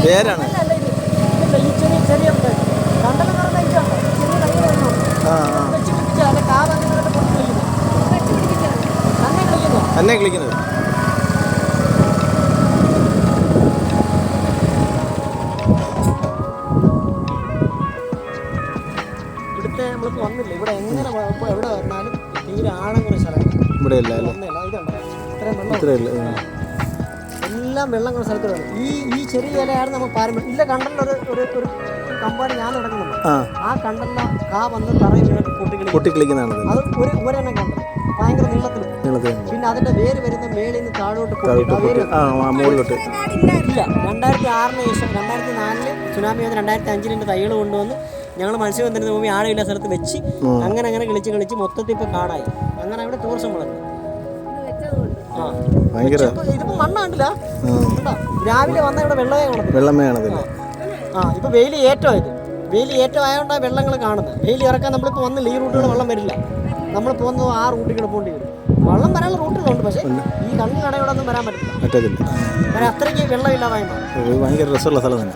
പേരാണ്. തന്നെ കളിക്കുന്നത്. ഇവിടുത്തെ നമ്മളിപ്പോൾ വന്നില്ല, ഇവിടെ എങ്ങനെ എവിടെ വന്നാലും തീരെ ആഴങ്ങുന്ന സ്ഥലമാണ്. ഇവിടെ ഇല്ല അല്ലേ? ഇത്രയും വെള്ളം എല്ലാം വെള്ളം കുറേ സ്ഥലത്ത് വേണം. ഈ ചെറിയ ഇലയാണ് നമുക്ക് പാരമ്പര്യം. ഇല്ല കണ്ടല്ലോ, ഒരു കമ്പാടി ഞാൻ നടക്കുന്നുണ്ട്. ആ കണ്ടല്ല കാ വന്ന് തറയിൽ പൊട്ടിക്കളിക്കുന്നതാണ്. അത് ഒരെണ്ണം കണ്ടത് ഭയങ്കര നീളത്തിൽ. പിന്നെ അതിന്റെ വേര് വരുന്ന മേളിൽ നിന്ന് താഴോട്ട് മുകളിലോട്ട് ഇല്ല. 2006 ശേഷം 2004 സുനാമി വന്ന് 2005 തൈകൾ കൊണ്ടുവന്ന് ഞങ്ങൾ മത്സ്യബന്ധനത്തിന് ഭൂമി ആഴമില്ല സ്ഥലത്ത് വെച്ച് അങ്ങനെ കളിച്ച് മൊത്തത്തിൽ ഇപ്പോൾ കാടായി. അങ്ങനെ അവിടെ ടൂറിസം വളർന്നു. ഇതിപ്പോ മണ്ണാണ്ടില്ല, രാവിലെ വന്ന ഇവിടെ വെള്ളമേ കാണത്തില്ല. ഇപ്പൊ വെയിൽ ഏറ്റമായതുകൊണ്ടാണ് വെള്ളങ്ങൾ കാണുന്നത്. വെയിൽ ഇറക്കാൻ നമ്മളിപ്പോൾ വന്നില്ല, ഈ റൂട്ടുകൾ വെള്ളം വരില്ല. നമ്മൾ പോകുന്നത് ആ റൂട്ടിൽ കൂടെ പോകേണ്ടി വരും. വെള്ളം വരാനുള്ള റൂട്ടുകളുണ്ട്, പക്ഷേ ഈ കണ്ണു കടയോടെ ഒന്നും വരാൻ പറ്റത്തില്ല. കാരണം അത്രയ്ക്ക് വെള്ളമില്ലാതായി ഭയങ്കര രസമുള്ള സ്ഥലം തന്നെ.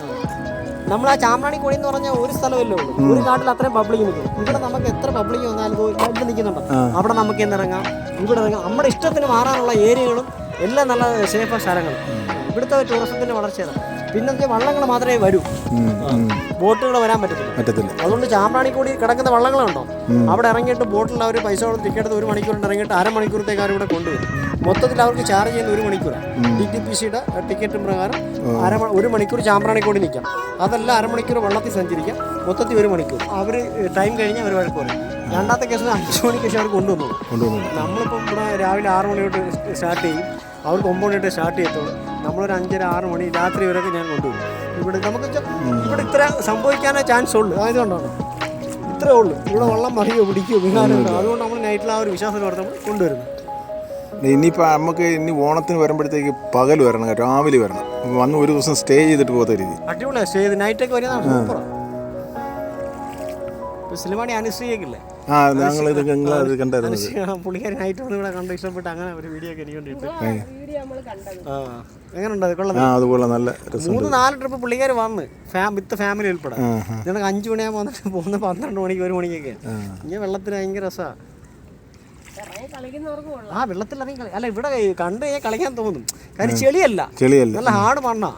നമ്മൾ ആ ചാമ്പ്രാണിക്കോടി എന്ന് പറഞ്ഞാൽ ഒരു സ്ഥലമല്ലേ ഉള്ളൂ, ഒരു കാട്ടിൽ അത്രയും പബ്ലിക് നിൽക്കും. ഇവിടെ നമുക്ക് എത്ര പബ്ലിക് വന്നാലും ഇവിടെ നിൽക്കുന്നുണ്ടോ, അവിടെ നമുക്ക് ഇറങ്ങാം, ഇവിടെ ഇറങ്ങാം. നമ്മുടെ ഇഷ്ടത്തിന് മാറാനുള്ള ഏരിയകളും എല്ലാം നല്ല സേഫ് സ്ഥലങ്ങളും. ഇവിടുത്തെ ടൂറിസത്തിന്റെ വളർച്ചയാണ്. പിന്നെ വള്ളങ്ങൾ മാത്രമേ വരൂ, ബോട്ടുകൾ വരാൻ പറ്റത്തില്ല. അതുകൊണ്ട് ചാമ്പ്രാണിക്കൂടി കിടക്കുന്ന വള്ളങ്ങളുണ്ടോ, അവിടെ ഇറങ്ങിയിട്ട് ബോട്ടിൽ അവർ പൈസ കൊടുത്ത് ടിക്കറ്റ് എടുത്ത് 1 മണിക്കൂറിന് ഇറങ്ങിയിട്ട് അരമണിക്കൂറത്തേക്ക് അവരിവിടെ കൊണ്ടുവരും. മൊത്തത്തിൽ അവർക്ക് ചാർജ് ചെയ്യുന്ന 1 മണിക്കൂറാണ്. DTPCയുടെ ടിക്കറ്റ് പ്രകാരം 1 മണിക്കൂർ ചാമ്പ്രാണിക്കൂടി നിൽക്കാം. അതല്ല, അരമണിക്കൂർ വള്ളത്തിൽ സഞ്ചരിക്കാം. മൊത്തത്തിൽ 1 മണിക്കൂർ. അവർ ടൈം കഴിഞ്ഞാൽ അവർ വഴക്ക് പറയും. രണ്ടാമത്തെ കേസ് 5 മണിക്ക് ശേഷം അവർ കൊണ്ടുവന്നു. നമ്മളിപ്പം ഇവിടെ രാവിലെ 6 മണി തൊട്ട് സ്റ്റാർട്ട് ചെയ്യും, അവർക്ക് 9 മണി തൊട്ട് സ്റ്റാർട്ട് ചെയ്യത്തുള്ളൂ. നമ്മളൊരു 5:30-6 മണി രാത്രി വരെയൊക്കെ ഞാൻ കൊണ്ടുവരും. ഇവിടെ നമുക്ക് ഇവിടെ ഇത്ര സംഭവിക്കാനേ ചാൻസ് ഉള്ളൂ. ആയതുകൊണ്ടാണ് ഇത്രേ ഉള്ളൂ. ഇവിടെ വെള്ളം മറിയോ പിടിക്കുകയോ വീണാലുണ്ടോ. അതുകൊണ്ട് നമ്മൾ നൈറ്റിൽ ആ ഒരു വിശ്വാസം ഓർത്ത് കൊണ്ടുവരുന്നു. ഇനിയിപ്പോൾ നമുക്ക് ഇനി ഓണത്തിന് വരുമ്പോഴത്തേക്ക് പകൽ വരണം, രാവിലെ വരണം, വന്ന് ഒരു ദിവസം സ്റ്റേ ചെയ്തിട്ട് പോകാത്ത രീതി. അടിപൊളിയാണ് സ്റ്റേ ചെയ്ത് നൈറ്റൊക്കെ വരുന്നതാണ് സൂപ്പറാണ്. സിനിമാണി അനുശ്രീയൊക്കെ പുള്ളിക്കാരി നൈറ്റ് വന്ന് ഇവിടെ കണ്ട് ഇഷ്ടപ്പെട്ട് അങ്ങനെ ഒരു വീഡിയോ ഒക്കെ എനിക്ക് വേണ്ടിയിട്ട്. എങ്ങനെയുണ്ട്? അതുപോലെ നല്ല 3-4 ട്രിപ്പ് പുള്ളിക്കാർ വന്ന് വിത്ത് ഫാമിലി ഉൾപ്പെടെ. ഞങ്ങൾക്ക് 5 മണിയാകുമ്പോൾ വന്നിട്ട് പോകുന്ന 12 മണിക്ക് 1 മണിക്കൊക്കെ. ഇങ്ങനെ വെള്ളത്തിന് ഭയങ്കര രസമാണ്. ആ വെള്ളത്തിൽ ഇറങ്ങി അല്ല, ഇവിടെ കണ്ടു കഴിഞ്ഞാൽ കളിക്കാൻ തോന്നും. കാര്യം ചെളിയല്ല, നല്ല ഹാർഡ് മണ്ണാ.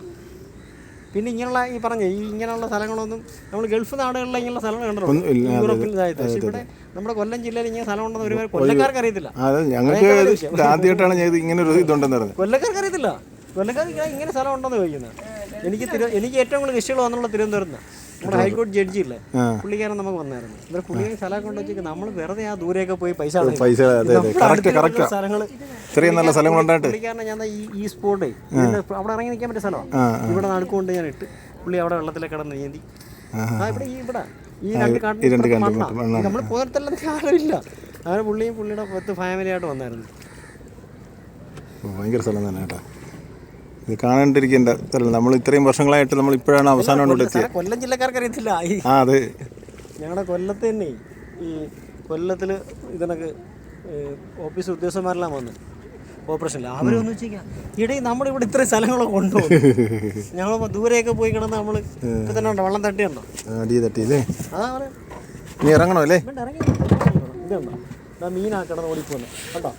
പിന്നെ ഇങ്ങനെയുള്ള ഈ പറഞ്ഞ ഇങ്ങനെയുള്ള സ്ഥലങ്ങളൊന്നും നമ്മൾ ഗൾഫ് നാടുകളിലെ ഇങ്ങനെയുള്ള സ്ഥലങ്ങൾ കണ്ടിട്ടുണ്ട്, യൂറോപ്പിൽ ഇതായിട്ട്. പക്ഷേ ഇവിടെ നമ്മുടെ കൊല്ലം ജില്ലയിൽ ഇങ്ങനെ സ്ഥലം ഉണ്ടെന്ന് ഒരുപാട് കൊല്ലക്കാർക്ക് അറിയത്തില്ല. കൊല്ലക്കാർക്ക് അറിയത്തില്ല. കൊല്ലക്കാർക്ക് ഇങ്ങനെ സ്ഥലം ഉണ്ടെന്ന് ചോദിക്കുന്നത്. എനിക്ക് ഏറ്റവും കൂടുതൽ ഇഷ്ടമുള്ള വന്നുള്ള തിരുവനന്തപുരത്ത് നമ്മുടെ ഹൈക്കോടതി ജഡ്ജി ഇല്ലേ, പുള്ളിക്കാരൻ നമുക്ക് വന്നായിരുന്നു. ഇവിടെ പുള്ളിക്കാരൻ സ്ഥലം കൊണ്ട് വെച്ചിട്ട് നമ്മൾ വെറുതെ ആ ദൂരെയൊക്കെ പോയി പൈസ പുള്ളിക്കാരനെ ഞാൻ ഈ സ്പോട്ട് അവിടെ ഇറങ്ങി നിൽക്കാൻ പറ്റിയ സ്ഥലമാണ്. ഇവിടെ നടുക്കൊണ്ട് ഞാൻ ഇട്ട് പുള്ളി അവിടെ വെള്ളത്തിലേക്ക് കിടന്ന് നീന്തി. ഇവിടെ ഈ രണ്ട് കാട്ടിൽ നമ്മൾ പോകത്തെല്ലാം ആരുമില്ല. അങ്ങനെ പുള്ളിയും പുള്ളിയുടെ 10 ഫാമിലിയായിട്ട് വന്നായിരുന്നു. ഭയങ്കര സ്ഥലം തന്നെ കേട്ടോ. ഇത് കാണാണ്ടിരിക്കേണ്ട സ്ഥലം. നമ്മൾ ഇത്രയും വർഷങ്ങളായിട്ട് നമ്മൾ ഇപ്പോഴാണ് അവസാനം എത്തിയത്. കൊല്ലം ജില്ലക്കാർക്ക് അറിയത്തില്ല. അതെ, ഞങ്ങളുടെ കൊല്ലത്ത് തന്നെ ഈ കൊല്ലത്തിൽ ഇതിനൊക്കെ ഓഫീസ് ഉദ്യോഗസ്ഥന്മാരെല്ലാം വന്ന് ഓപ്പറേഷനില്ല. അവരൊന്നും വെച്ചാൽ ഇടയിൽ നമ്മുടെ ഇവിടെ ഇത്രയും സ്ഥലങ്ങളൊക്കെ കൊണ്ടുപോകും. ഞങ്ങൾ ദൂരെയൊക്കെ പോയി കിടന്ന് നമ്മൾ ഇപ്പം തന്നെ ഉണ്ടോ വെള്ളം തട്ടിയുണ്ടോ, തട്ടിയില്ലേ? അതാ പറയാം. നീ ഇറങ്ങണോ അല്ലേ? ഇറങ്ങി ഇതുണ്ടോ മീനാ കിടന്ന് ഓടിപ്പോന്നെ കണ്ടോ.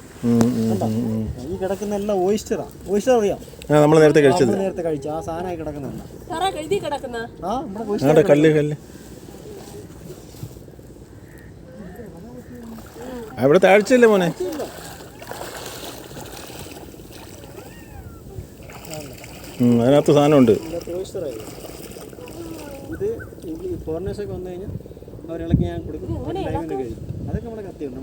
ഈ കിടക്കുന്ന എല്ലാം ഓയിസ്റ്ററാ. ഓയിസ്റ്റർ അറിയാം, നമ്മൾ നേരത്തെ കഴിച്ചു ആ സാധനമായി കിടക്കുന്നതല്ല. അവിടെ താഴ്ചയില്ലേ മോനെ? അതിനകത്ത് സാധനമുണ്ട്. ഇത് ഫോറിനേഴ്സൊക്കെ വന്നു കഴിഞ്ഞാൽ അവരിളക്കി ഞാൻ കൊടുക്കും. അതൊക്കെ നമ്മുടെ കത്തിയുണ്ട്.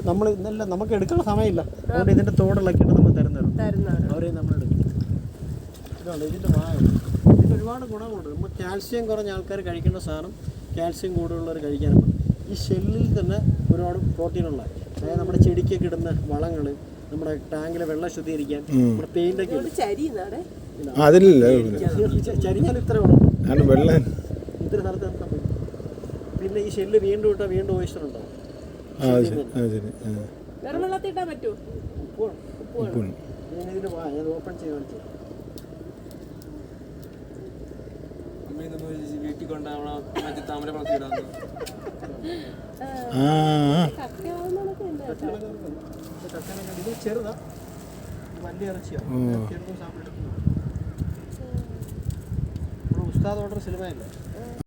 നമ്മൾ ഇന്നല്ല നമുക്ക് എടുക്കാനുള്ള സമയമില്ല. അതുകൊണ്ട് ഇതിന്റെ തോടിളക്കിയിട്ട് നമ്മൾ തരുന്നതാണ്. അവരെ നമ്മൾ എടുക്കും. ഇതുണ്ട് ഇതിന്റെ വായ. ഇതിന് ഒരുപാട് ഗുണങ്ങളുണ്ട്. നമ്മൾ കാൽസ്യം കുറഞ്ഞ ആൾക്കാർ കഴിക്കേണ്ട സാധനം കാൽസ്യം കൂടുതലുള്ളവർ കഴിക്കാനുണ്ട്. ഈ ഷെല്ലിൽ തന്നെ ഒരുപാട് പ്രോട്ടീനുള്ള, അതായത് നമ്മുടെ ചെടിക്കൊക്കെ ഇടുന്ന വളങ്ങൾ, നമ്മുടെ ടാങ്കിലെ വെള്ളം ശുദ്ധീകരിക്കാൻ, നമ്മുടെ പെയിന്റൊക്കെ ചരിഞ്ഞാൽ ഇത്ര വെള്ളം ഇത്ര സ്ഥലത്ത്. പിന്നെ ഈ ഷെല്ല് വീണ്ടും ഇട്ടാൽ വീണ്ടും ഓയിസ്റ്റർ ഉണ്ടാവും. ആ ശരി ആ ശരി വെറും വെള്ളത്തിട്ടാൻ പറ്റുമോ? ഉപ്പുണ്ട്. ഇതിൽ ഞാൻ ഓപ്പൺ ചെയ്ത് കാണിച്ചു. വീട്ടിൽ കൊണ്ടാവണ മറ്റേ താമര വളർത്തിയിടാന്ന് ആ ഇത് ചെറുതാ, വലിയ ഇറച്ചിയാണ്. ചെറുതും സാമ്പിൾ ഉസ്താദ് ഓർഡർ സിനിമയല്ലേ.